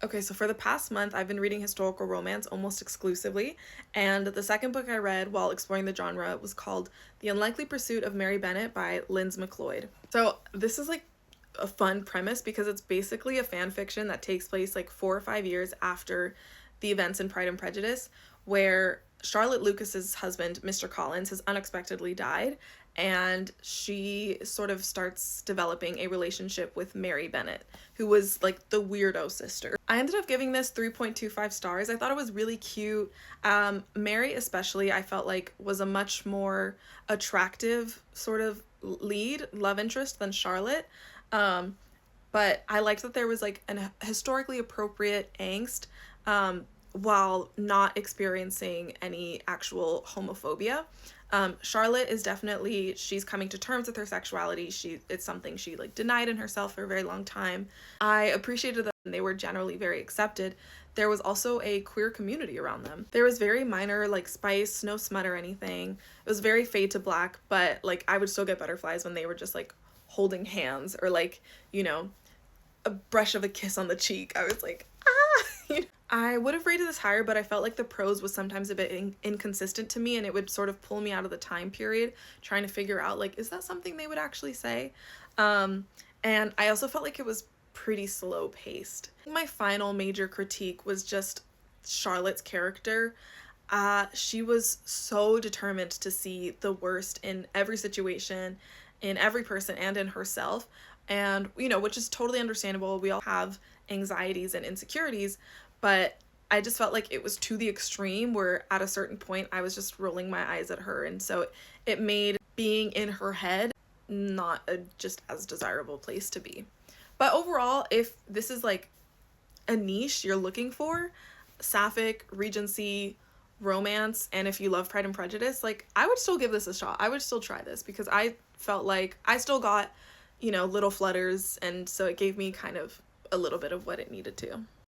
Okay, so for the past month, I've been reading historical romance almost exclusively, and the second book I read while exploring the genre was called The Unlikely Pursuit of Mary Bennet by Linz McLeod. So, this is like a fun premise because it's basically a fan fiction that takes place like 4 or 5 years after the events in Pride and Prejudice, where Charlotte Lucas's husband, Mr. Collins, has unexpectedly died, and she sort of starts developing a relationship with Mary Bennet, who was like the weirdo sister. I ended up giving this 3.25 stars. I thought it was really cute. Mary, especially, I felt like was a much more attractive sort of lead love interest than Charlotte. Um, but I liked that there was like an historically appropriate angst, while not experiencing any actual homophobia. Charlotte is definitely, she's coming to terms with her sexuality. It's something she like denied in herself for a very long time. I appreciated that they were generally very accepted. There was also a queer community around them. There was very minor like spice, no smut or anything. It was very fade to black, but like I would still get butterflies when they were just like holding hands or like, you know, a brush of a kiss on the cheek. I was like, ah. I would have rated this higher, but I felt like the prose was sometimes a bit inconsistent to me, and it would sort of pull me out of the time period trying to figure out like, is that something they would actually say? And I also felt like it was pretty slow paced. My final major critique was just Charlotte's character. She was so determined to see the worst in every situation, in every person, and in herself. And, you know, which is totally understandable. We all have anxieties and insecurities, but I just felt like it was to the extreme where at a certain point I was just rolling my eyes at her. And so it made being in her head not a just as desirable place to be. But overall, if this is like a niche you're looking for, sapphic, Regency, romance, and if you love Pride and Prejudice, like I would still give this a shot. I would still try this because I felt like I still got, you know, little flutters, and so it gave me kind of a little bit of what it needed to.